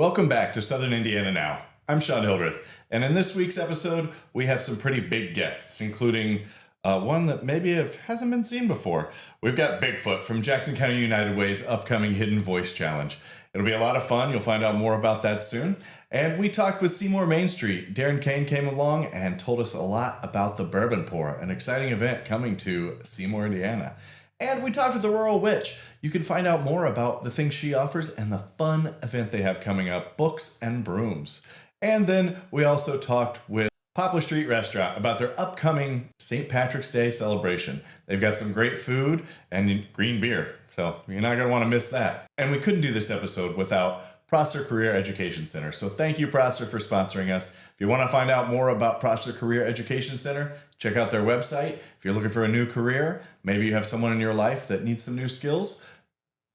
Welcome back to Southern Indiana Now. I'm Sean Hildreth, and in this week's episode, we have some pretty big guests, including one that maybe hasn't been seen before. We've got Bigfoot from Jackson County United Way's upcoming Hidden Voice Challenge. It'll be a lot of fun. You'll find out more about that soon. And we talked with Seymour Main Street. Darren Kane came along and told us a lot about the Bourbon Pour, an exciting event coming to Seymour, Indiana. And we talked with the Rural Witch. You can find out more about the things she offers and the fun event they have coming up, Books and Brooms. And then we also talked with Poplar Street Restaurant about their upcoming St. Patrick's Day celebration. They've got some great food and green beer, so you're not going to want to miss that. And we couldn't do this episode without Prosser Career Education Center. So thank you, Prosser, for sponsoring us. If you want to find out more about Prosser Career Education Center, check out their website. If you're looking for a new career, maybe you have someone in your life that needs some new skills,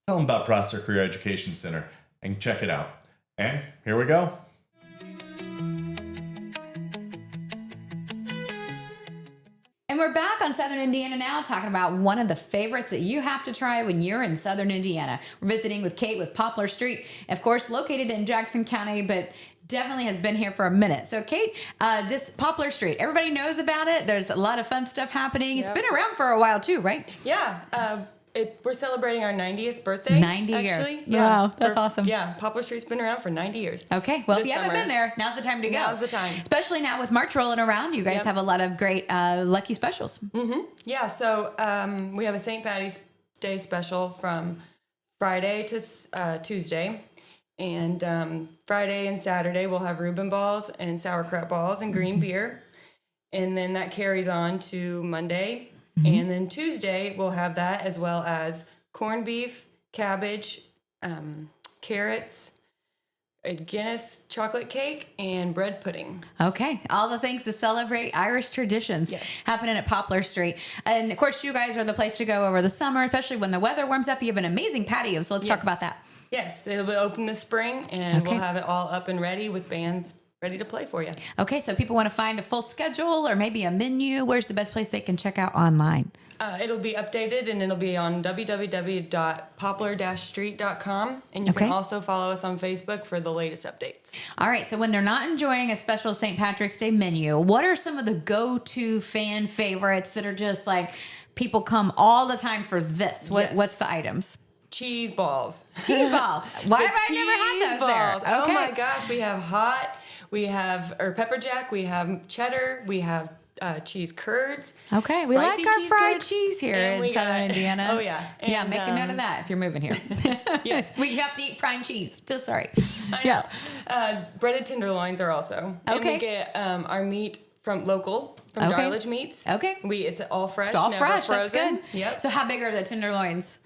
tell them about Prosser Career Education Center and check it out. And here we go. And we're back on Southern Indiana Now, talking about one of the favorites that you have to try when you're in Southern Indiana. We're visiting with Kate with Poplar Street, of course, located in Jackson County, but definitely has been here for a minute. So, Kate, this Poplar Street, everybody knows about it. There's a lot of fun stuff happening. Yep. It's been around for a while, too, right? Yeah. We're celebrating our 90th birthday. 90 actually. years. Yeah. Wow, that's awesome. Yeah, Poplar Street's been around for 90 years. Okay, well, if you haven't been there, now's the time to go. Now's the time. Especially now with March rolling around, you guys have a lot of great lucky specials. Mm-hmm. Yeah, so we have a St. Paddy's Day special from Friday to Tuesday. And Friday and Saturday, we'll have Reuben balls and sauerkraut balls and green beer. And then that carries on to Monday. And then Tuesday, we'll have that as well as corned beef, cabbage, carrots, a Guinness chocolate cake, and bread pudding. Okay. All the things to celebrate Irish traditions happening at Poplar Street. And, of course, you guys are the place to go over the summer, especially when the weather warms up. You have an amazing patio, so let's talk about that. Yes. It'll be open this spring, and we'll have it all up and ready with bands ready to play for you. Okay, so people want to find a full schedule or maybe a menu. Where's the best place they can check out online? It'll be updated, and it'll be on www.poplar-street.com. And you can also follow us on Facebook for the latest updates. All right, so when they're not enjoying a special St. Patrick's Day menu, what are some of the go-to fan favorites that are just like people come all the time for this? What's the items? Cheese balls. Cheese balls. Why have I never had those balls there? Okay. Oh my gosh, we have hot, we have pepper jack, we have cheddar, we have cheese curds. Okay, we like our fried cheese here in Southern Indiana. Oh yeah. And, make a note of that if you're moving here. Yes. We have to eat fried cheese. Feel sorry. Breaded tenderloins are also. Okay. And we get our meat from Darlage Meats. Okay. It's all fresh. It's all never fresh. frozen. That's good. Yep. So how big are the tenderloins?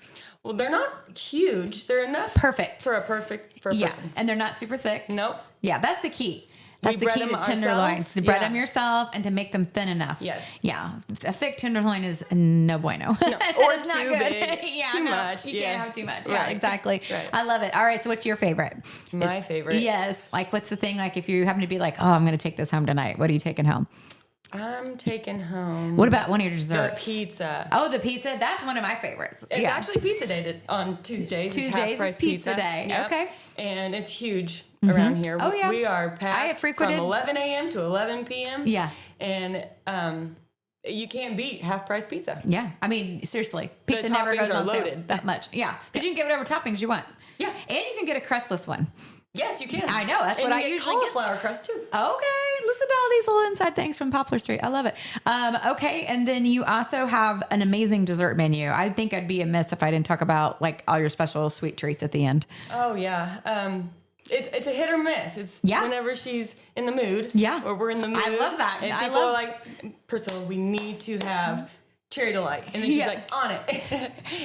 Well, they're not huge. They're enough. Perfect. For a person. Yeah, and they're not super thick. Nope. Yeah, that's the key. That's the key to tenderloins. To bread them yourself and to make them thin enough. Yes. Yeah. A thick tenderloin is no bueno. No. Or it's too not good. big. Too much. You can't have too much. Yeah, Right. exactly. Right. I love it. All right. So what's your favorite? My favorite. Yes. Like what's the thing? Like if you happen to be like, oh, I'm going to take this home tonight. What are you taking home? I'm taking home. What about one of your desserts? The pizza. Oh, the pizza. That's one of my favorites. It's actually pizza day on Tuesdays. Tuesdays is pizza day. Yep. Okay. And it's huge around here. Oh, yeah. We are packed I have frequented from 11 a.m. to 11 p.m. Yeah. And you can't beat half-price pizza. Yeah. I mean, seriously. Pizza The never toppings goes are on sale loaded. that much. Yeah. But you can get whatever toppings you want. Yeah. And you can get a crustless one. Yes, you can. I know. That's and what I you get usually get. cauliflower crust, too. Okay. Listen to all these little inside things from Poplar Street. I love it. Okay. And then you also have an amazing dessert menu. I think I'd be amiss if I didn't talk about like all your special sweet treats at the end. Oh, yeah. It's a hit or miss. It's whenever she's in the mood. Yeah. Or we're in the mood. I love that. And people are like, Priscilla, we need to have Cherry Delight. And then she's like, on it.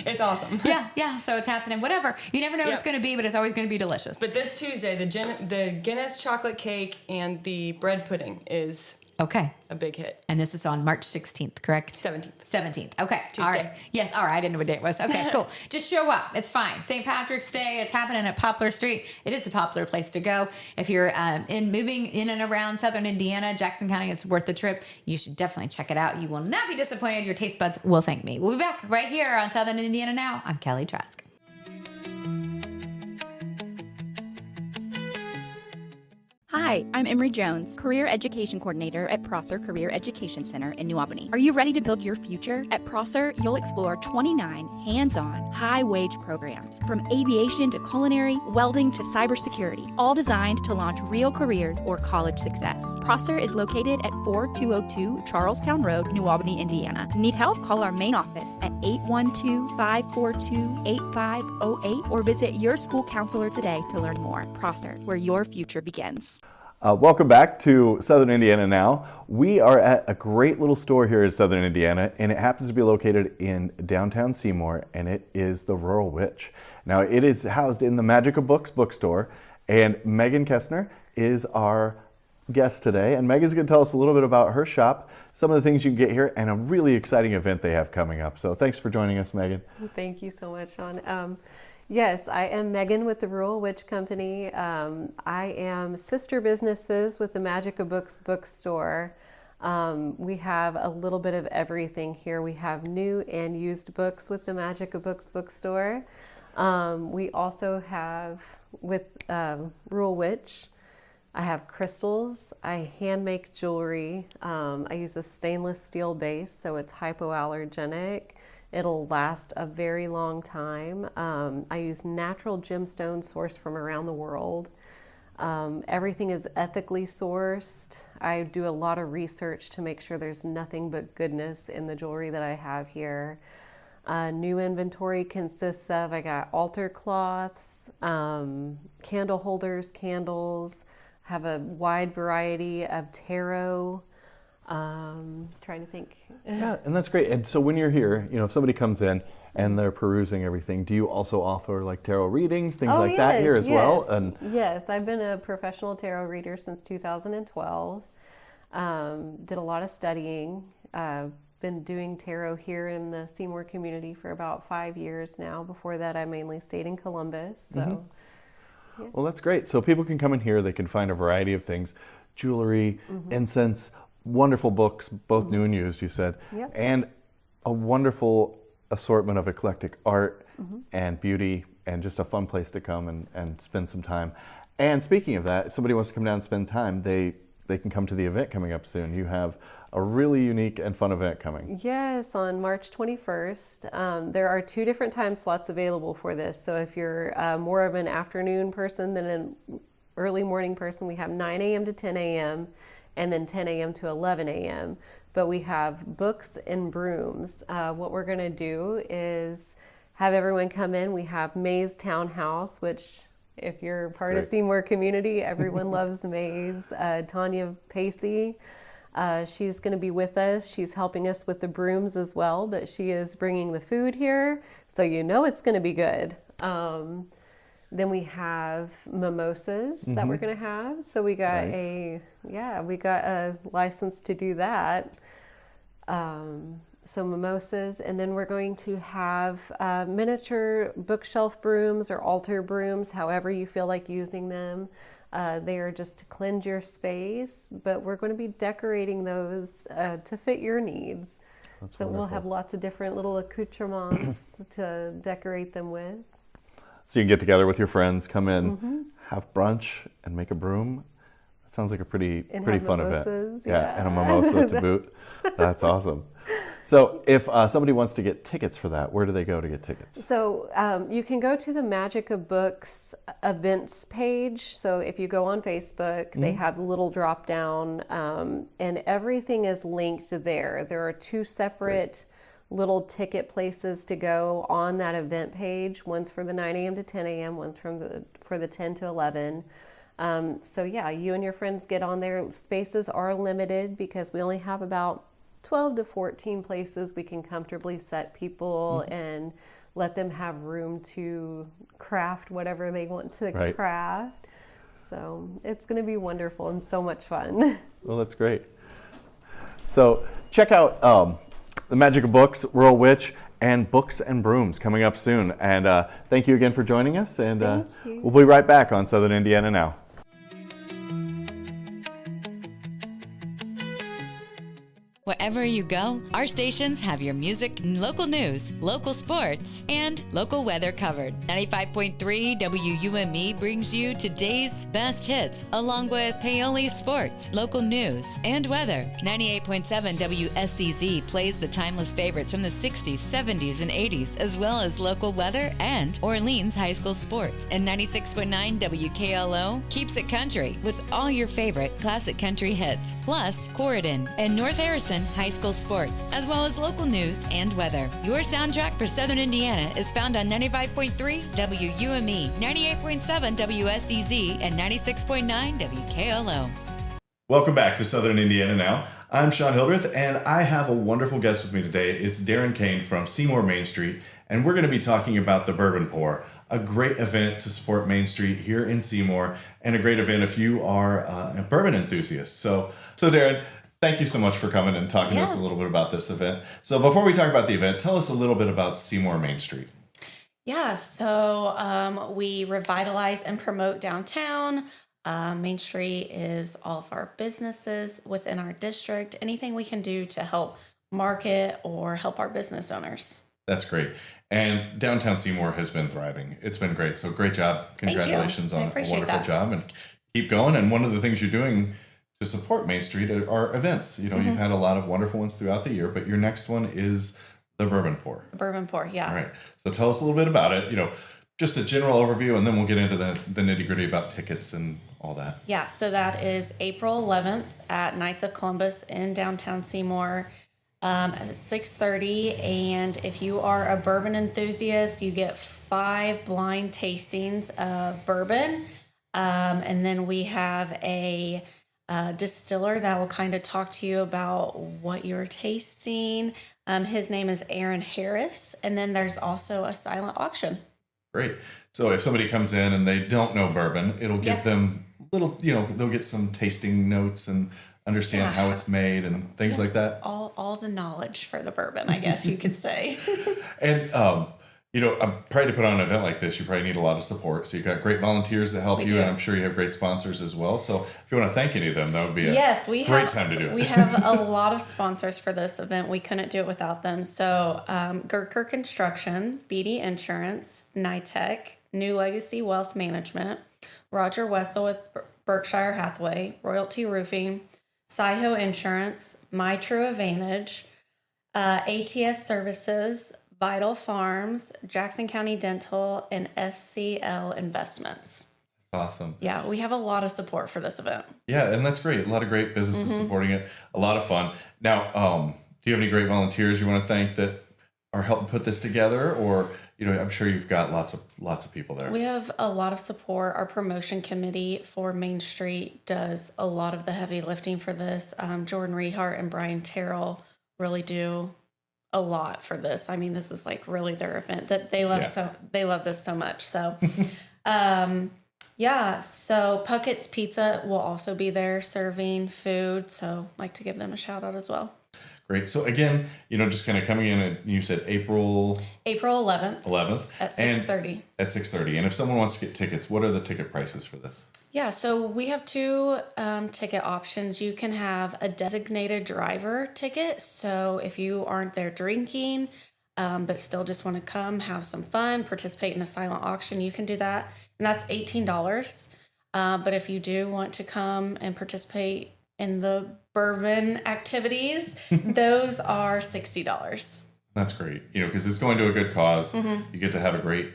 It's awesome. Yeah. So it's happening. Whatever. You never know what it's going to be, but it's always going to be delicious. But this Tuesday, the Guinness chocolate cake and the bread pudding is okay. A big hit. And this is on March 16th, correct? 17th. Okay. Tuesday. All right. Yes. All right. I didn't know what day it was. Okay, cool. Just show up. It's fine. St. Patrick's Day. It's happening at Poplar Street. It is the popular place to go. If you're moving in and around Southern Indiana, Jackson County, it's worth the trip. You should definitely check it out. You will not be disappointed. Your taste buds will thank me. We'll be back right here on Southern Indiana Now. I'm Kelly Trask. Hi, I'm Emery Jones, Career Education Coordinator at Prosser Career Education Center in New Albany. Are you ready to build your future? At Prosser, you'll explore 29 hands-on, high-wage programs, from aviation to culinary, welding to cybersecurity, all designed to launch real careers or college success. Prosser is located at 4202 Charlestown Road, New Albany, Indiana. Need help? Call our main office at 812-542-8508 or visit your school counselor today to learn more. Prosser, where your future begins. Welcome back to Southern Indiana Now. We are at a great little store here in Southern Indiana, and it happens to be located in downtown Seymour, and it is the Rural Witch. Now, it is housed in the Magic of Books bookstore, and Megan Kestner is our guest today. And Megan's going to tell us a little bit about her shop, some of the things you can get here, and a really exciting event they have coming up. So thanks for joining us, Megan. Thank you so much, Sean. Yes, I am Megan with the Rural Witch Company. I am sister businesses with the Magic of Books bookstore. We have a little bit of everything here. We have new and used books with the Magic of Books bookstore. We also have with Rural Witch, I have crystals. I hand make jewelry. I use a stainless steel base, so it's hypoallergenic. It'll last a very long time. I use natural gemstones sourced from around the world. Everything is ethically sourced. I do a lot of research to make sure there's nothing but goodness in the jewelry that I have here. New inventory consists of, I got altar cloths, candle holders, candles, have a wide variety of tarot. Trying to think. Yeah, and that's great. And so when you're here, if somebody comes in and they're perusing everything, do you also offer like tarot readings, things like that here as well? And yes, I've been a professional tarot reader since 2012. Did a lot of studying. Been doing tarot here in the Seymour community for about 5 years now. Before that, I mainly stayed in Columbus. So, yeah. Well, that's great. So people can come in here, they can find a variety of things, jewelry, incense, wonderful books, both new and used, you said, and a wonderful assortment of eclectic art and beauty, and just a fun place to come and spend some time. And speaking of that, if somebody wants to come down and spend time, they can come to the event coming up soon. You have a really unique and fun event coming. Yes, on March 21st. There are 2 different time slots available for this. So if you're more of an afternoon person than an early morning person, we have 9 a.m. to 10 a.m. and then 10 a.m. to 11 a.m. But we have Books and Brooms. What we're going to do is have everyone come in. We have May's Townhouse, which if you're part of Seymour community, everyone loves May's. Tanya Pacey, she's going to be with us. She's helping us with the brooms as well, but she is bringing the food here, so it's going to be good. Then we have mimosas that we're going to have. So we got a license to do that. So mimosas, and then we're going to have miniature bookshelf brooms or altar brooms, however you feel like using them. They are just to cleanse your space, but we're going to be decorating those to fit your needs. That's so wonderful. We'll have lots of different little accoutrements to decorate them with. So you can get together with your friends, come in, have brunch, and make a broom. That sounds like a pretty fun event. Yeah, and a mimosa to boot. That's awesome. So if somebody wants to get tickets for that, where do they go to get tickets? So you can go to the Magic of Books events page. So if you go on Facebook, they have the little drop down, and everything is linked there. There are 2 separate little ticket places to go on that event page. One's for the 9 a.m. to 10 a.m., one's for the 10 to 11. So yeah, you and your friends get on there. Spaces are limited because we only have about 12 to 14 places we can comfortably set people and let them have room to craft whatever they want to craft. So it's going to be wonderful and so much fun. Well, that's great. So check out the Magic of Books, Rural Witch, and Books and Brooms coming up soon. And thank you again for joining us. And we'll be right back on Southern Indiana Now. Wherever you go, our stations have your music, local news, local sports, and local weather covered. 95.3 WUME brings you today's best hits, along with Paoli sports, local news, and weather. 98.7 WSCZ plays the timeless favorites from the 60s, 70s, and 80s, as well as local weather and Orleans high school sports. And 96.9 WKLO keeps it country with all your favorite classic country hits, plus Corridon and North Harrison high school sports, as well as local news and weather. Your soundtrack for Southern Indiana is found on 95.3 WUME, 98.7 WSEZ, and 96.9 WKLO. Welcome back to Southern Indiana Now. I'm Sean Hildreth, and I have a wonderful guest with me today. It's Darren Kane from Seymour Main Street, and we're going to be talking about the Bourbon Pour, a great event to support Main Street here in Seymour, and a great event if you are a bourbon enthusiast. So Darren, thank you so much for coming and talking to us a little bit about this event. So before we talk about the event, tell us a little bit about Seymour Main Street. Yeah, so we revitalize and promote downtown. Main Street is all of our businesses within our district, anything we can do to help market or help our business owners. That's great. And downtown Seymour has been thriving. It's been great. So great job. Congratulations on a wonderful job, and keep going. And one of the things you're doing to support Main Street are events. You know, you've had a lot of wonderful ones throughout the year, but your next one is the Bourbon Pour. Bourbon Pour, yeah. All right. So tell us a little bit about it. You know, just a general overview, and then we'll get into the nitty gritty about tickets and all that. Yeah, so that is April 11th at Knights of Columbus in downtown Seymour at 6:30. And if you are a bourbon enthusiast, you get 5 blind tastings of bourbon. And then we have a distiller that will kind of talk to you about what you're tasting. His name is Aaron Harris. And then there's also a silent auction. Great. So if somebody comes in and they don't know bourbon, it'll give them little, they'll get some tasting notes and understand how it's made and things like that. All the knowledge for the bourbon, I guess you could say. And, I'm probably to put on an event like this, you probably need a lot of support. So you've got great volunteers that help you, and I'm sure you have great sponsors as well. So if you want to thank any of them, that would be a great time to do it. We have a lot of sponsors for this event. We couldn't do it without them. So Gerker Construction, BD Insurance, NITEC, New Legacy Wealth Management, Roger Wessel with Berkshire Hathaway, Royalty Roofing, Siho Insurance, My True Advantage, ATS Services, Vital Farms, Jackson County Dental, and SCL Investments. Awesome. Yeah, we have a lot of support for this event. Yeah, and that's great. A lot of great businesses supporting it. A lot of fun. Now, do you have any great volunteers you want to thank that are helping put this together? Or, I'm sure you've got lots of people there. We have a lot of support. Our promotion committee for Main Street does a lot of the heavy lifting for this. Jordan Rehart and Brian Terrell really do a lot for this. I mean, this is like really their event that they love. So they love this so much. So, so Puckett's Pizza will also be there serving food. So I'd like to give them a shout out as well. Great. So again, just kind of coming in, and you said April 11th. 11th At 6:30. At 6:30. And if someone wants to get tickets, what are the ticket prices for this? Yeah, so we have 2 ticket options. You can have a designated driver ticket. So if you aren't there drinking, but still just want to come, have some fun, participate in the silent auction, you can do that. And that's $18. But if you do want to come and participate in the bourbon activities, those are $60. That's great. Because it's going to a good cause. You get to have a great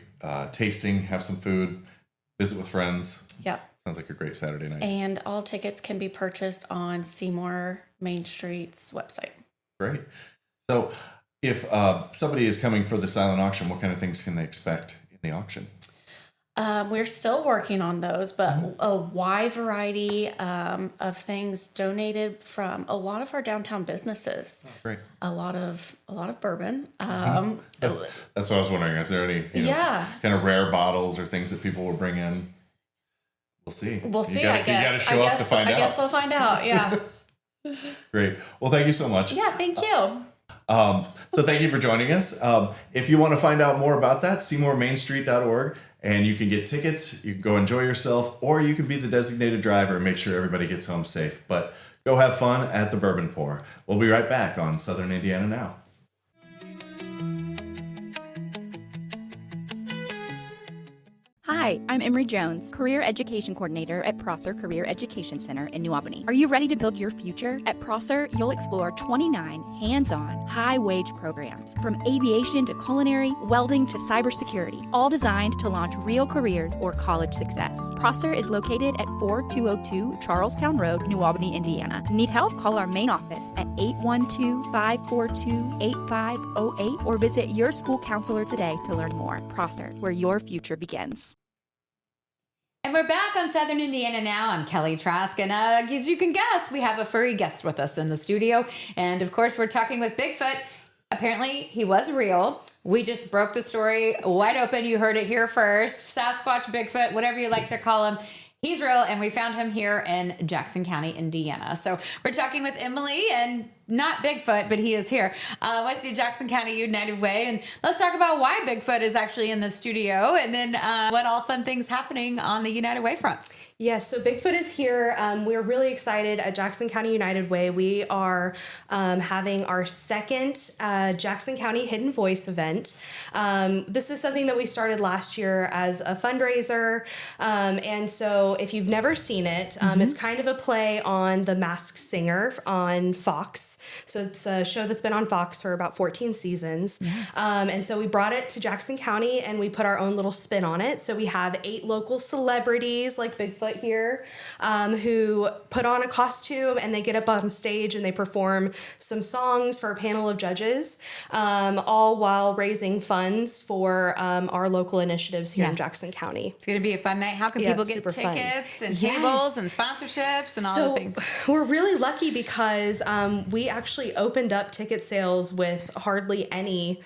tasting, have some food, visit with friends. Yeah. Sounds like a great Saturday night. And all tickets can be purchased on Seymour Main Street's website. Great. So if somebody is coming for the silent auction, what kind of things can they expect in the auction? We're still working on those, but a wide variety of things donated from a lot of our downtown businesses. Oh, great. A lot of bourbon. That's what I was wondering. Is there any kind of rare bottles or things that people will bring in? We'll see. We'll see. I guess. You got to show up to find out. I guess we'll find out. Yeah. Great. Well, thank you so much. Yeah. Thank you. So thank you for joining us. If you want to find out more about that, SeymourMainStreet.org. And you can get tickets, you can go enjoy yourself, or you can be the designated driver and make sure everybody gets home safe. But Go have fun at the Bourbon Pour. We'll be right back on Southern Indiana Now. Hi, I'm Emery Jones, Career Education Coordinator at Prosser Career Education Center in New Albany. Are you ready to build your future? At Prosser, you'll explore 29 hands-on, high-wage programs, from aviation to culinary, welding to cybersecurity, all designed to launch real careers or college success. Prosser is located at 4202 Charlestown Road, New Albany, Indiana. Need help? Call our main office at 812-542-8508 or visit your school counselor today to learn more. Prosser, where your future begins. And we're back on Southern Indiana Now. I'm Kelly Trask, and as you can guess, we have a furry guest with us in the studio. And of course, we're talking with Bigfoot. Apparently, he was real. We just broke the story wide open. You heard it here first. Sasquatch, Bigfoot, whatever you like to call him. He's real, and we found him here in Jackson County, Indiana. So we're talking with Emily, and not Bigfoot, but he is here with the Jackson County United Way. And let's talk about why Bigfoot is actually in the studio, and then what all fun things happening on the United Way front. Yes, so Bigfoot is here. We're really excited at Jackson County United Way. We are having our second Jackson County Hidden Voice event. This is something that we started last year as a fundraiser. And so if you've never seen it, it's kind of a play on The Masked Singer on Fox. So it's a show that's been on Fox for about 14 seasons. Yeah. And so we brought it to Jackson County and we put our own little spin on it. So we have 8 local celebrities like Bigfoot here who put on a costume and they get up on stage and they perform some songs for a panel of judges, all while raising funds for our local initiatives here in Jackson County. It's going to be a fun night. How can people get tickets and tables and sponsorships and all the things? We're really lucky because we actually opened up ticket sales with hardly any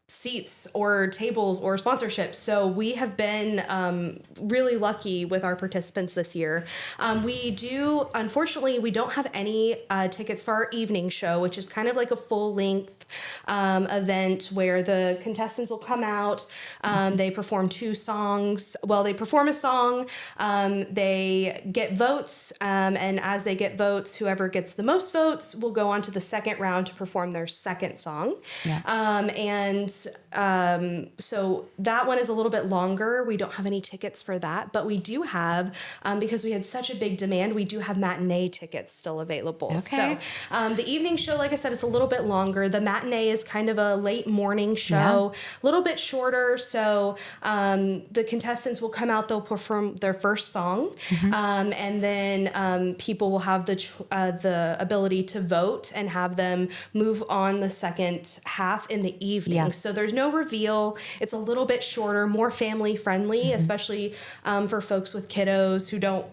seats or tables or sponsorships. So we have been really lucky with our participants this year. Unfortunately, we don't have any tickets for our evening show, which is kind of like a full-length event where the contestants will come out. They perform 2 songs. Well, they perform a song. They get votes. And as they get votes, whoever gets the most votes will go on to the second round to perform their second song. Yeah. So that one is a little bit longer. We don't have any tickets for that, but we do have, because we had such a big demand, we do have matinee tickets still available. Okay. So the evening show, like I said, is a little bit longer. The matinee is kind of a late morning show, a little bit shorter. So the contestants will come out, they'll perform their first song, and then people will have the ability to vote and have them move on the second half in the evening. Yeah. So there's no reveal. It's a little bit shorter, more family friendly, especially for folks with kiddos who don't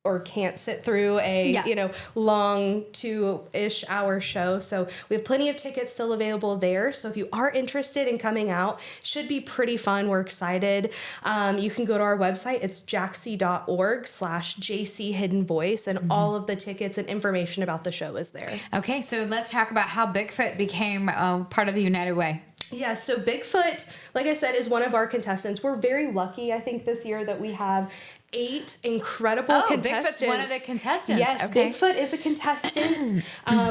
or can't sit through a long 2-ish hour show. So we have plenty of tickets still available there. So if you are interested in coming out, should be pretty fun. We're excited. You can go to our website. It's jaxc.org/JC Hidden Voice, and all of the tickets and information about the show is there. Okay, so let's talk about how Bigfoot became part of the United Way. Yeah, so Bigfoot, like I said, is one of our contestants. We're very lucky, I think, this year that we have 8 incredible contestants. Bigfoot's one of the contestants. Yes, okay. Bigfoot is a contestant.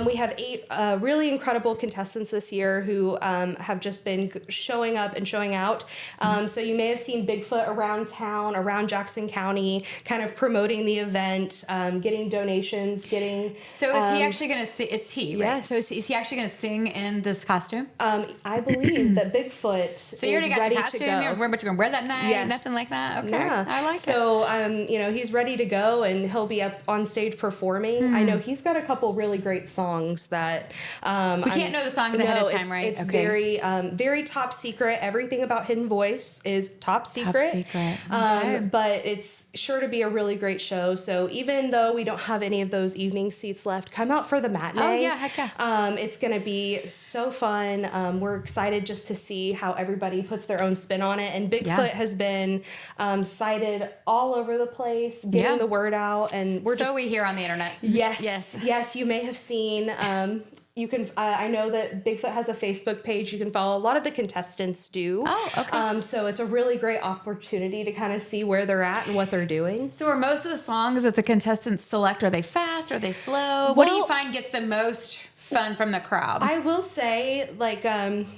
We have 8 really incredible contestants this year who have just been showing up and showing out. So you may have seen Bigfoot around town, around Jackson County, kind of promoting the event, getting donations, getting... So is he actually going to sing? It's he, right? Yes. So is he actually going to sing in this costume? I believe that Bigfoot is ready to go. So you already got your costume? You remember what you're going to wear that night? Yes. Nothing like that? Okay. Yeah. I like it. So, he's ready to go and he'll be up on stage performing. I know he's got a couple really great songs that... we can't know the songs ahead of time, right? It's very, very top secret. Everything about Hidden Voice is top secret. Top secret. Okay. But it's sure to be a really great show. So even though we don't have any of those evening seats left, come out for the matinee. Oh, yeah, heck yeah. It's going to be so fun. We're excited just to see how everybody puts their own spin on it. And Bigfoot has been cited all over the place, getting the word out. And we hear on the internet. Yes. You may have seen You can. I know that Bigfoot has a Facebook page you can follow. A lot of the contestants do. Oh, okay. So it's a really great opportunity to kind of see where they're at and what they're doing. So are most of the songs that the contestants select, are they fast? Are they slow? What do you Well, find gets the most fun from the crowd? I will say, like,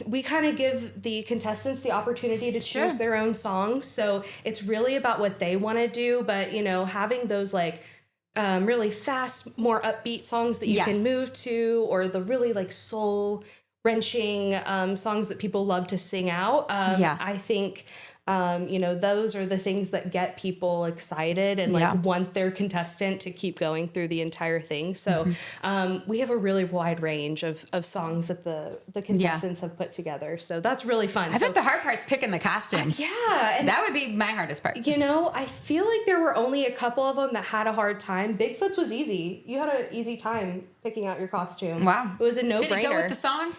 we kind of give the contestants the opportunity to choose their own songs. So it's really about what they want to do. But, you know, having those, like, really fast, more upbeat songs that you can move to, or the really, like, soul wrenching songs that people love to sing out. I think, you know, those are the things that get people excited and like want their contestant to keep going through the entire thing. So we have a really wide range of songs that the contestants have put together. So that's really fun. I bet the hard part's picking the costumes. And that would be my hardest part. you know, I feel like there were only a couple of them that had a hard time. Bigfoot's was easy. You had an easy time picking out your costume. Wow. It was a no-brainer. Did it go with the song?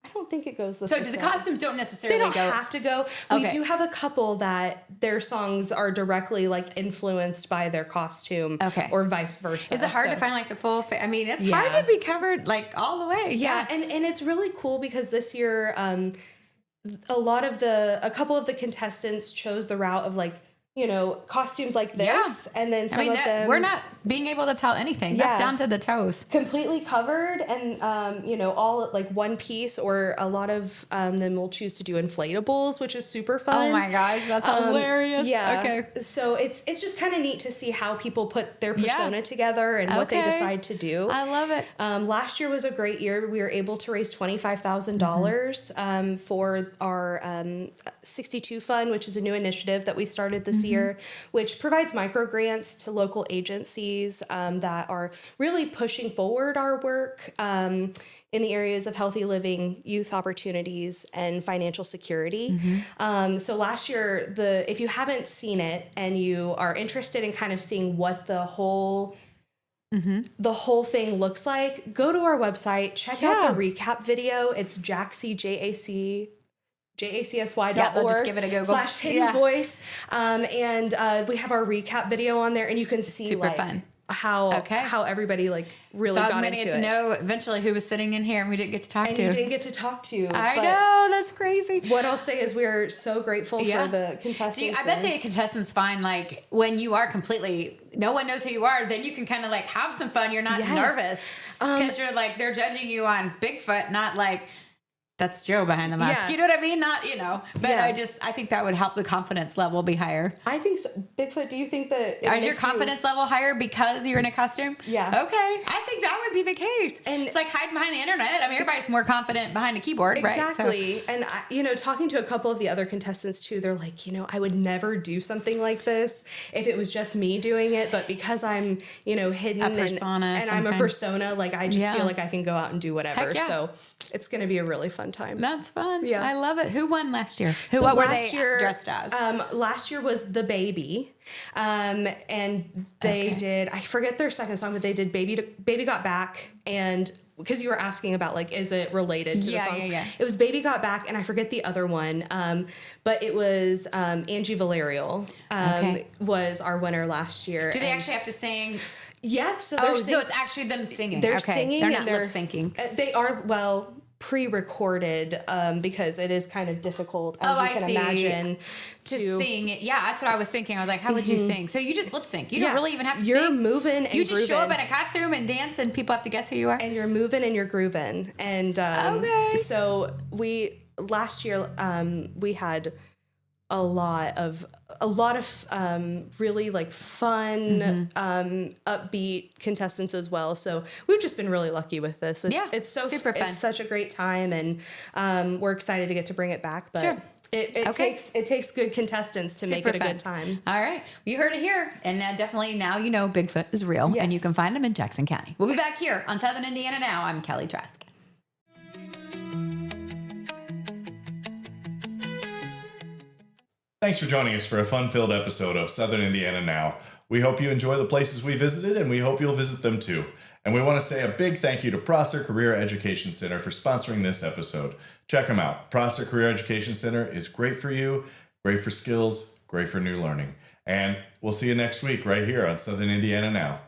I don't think it goes with So the the song. costumes don't necessarily They don't go. have to go. We do have a couple that their songs are directly like influenced by their costume, or vice versa. Is it hard to find like the full? I mean, it's hard to be covered like all the way. Yeah, and it's really cool because this year, a couple of the contestants chose the route of like, you know, costumes like this, and then some of them we're not being able to tell anything. That's down to the toes. Completely covered, and you know, all like one piece, or a lot of them will choose to do inflatables, which is super fun. Oh my gosh, that's hilarious. Yeah. Okay. So it's just kind of neat to see how people put their persona together and what they decide to do. I love it. Last year was a great year. We were able to raise $25,000 for our 62 Fund, which is a new initiative that we started this year, which provides micro grants to local agencies that are really pushing forward our work in the areas of healthy living, youth opportunities, and financial security. So last year, if you haven't seen it and you are interested in kind of seeing what the whole thing looks like, go to our website, check out the recap video. It's jacsy.org. they'll just give it a Google. /hidden voice. And we have our recap video on there, and you can see Super fun. how everybody like really got into it. So I'm going to know eventually who was sitting in here and we didn't get to talk to. You didn't get to talk to. I know, that's crazy. What I'll say is we're so grateful for the contestants. I bet the contestants find like when you are completely, no one knows who you are, then you can kind of like have some fun. You're not nervous because you're like, they're judging you on Bigfoot, not like, that's Joe behind the mask. You know what I mean? Not, you know, but I think that would help the confidence level be higher. I think so. Bigfoot, do you think that is your confidence level higher because you're in a costume? Yeah. Okay. I think that would be the case. And it's like hiding behind the internet. I mean, everybody's more confident behind a keyboard, right? Exactly. So, and you know, talking to a couple of the other contestants too, they're like, you know, I would never do something like this if it was just me doing it, but because I'm, you know, hidden and I'm a persona, like I just feel like I can go out and do whatever. So it's going to be a really fun time. That's fun. Yeah. I love it. Who won last year? What were they dressed as? Last year was The Baby. And they did, I forget their second song, but they did Baby Got Back. And because you were asking about like, is it related to the songs? It was Baby Got Back, and I forget the other one. But it was Angie Valerial was our winner last year. Do they actually have to sing? Yes. So so it's actually them singing. They're singing. They're not lip syncing. They are, pre-recorded because it is kind of difficult, as you can imagine, to sing it. Yeah, that's what I was thinking. I was like, how would you sing? So you just lip sync. You don't really even have to You're sing. moving and you just show up grooving. in a costume and dance, and people have to guess who you are. And you're moving and you're grooving. And so last year we had a lot of really like fun upbeat contestants as well, so we've just been really lucky with this. It's so super fun. It's such a great time, and we're excited to get to bring it back, but it takes good contestants to make it a good time. All right, you heard it here, and definitely now you know Bigfoot is real, and you can find him in Jackson County. We'll be back here on Southern Indiana Now. I'm Kelly Trask. Thanks for joining us for a fun-filled episode of Southern Indiana Now. We hope you enjoy the places we visited, and we hope you'll visit them too. And we want to say a big thank you to Prosser Career Education Center for sponsoring this episode. Check them out. Prosser Career Education Center is great for you, great for skills, great for new learning. And we'll see you next week right here on Southern Indiana Now.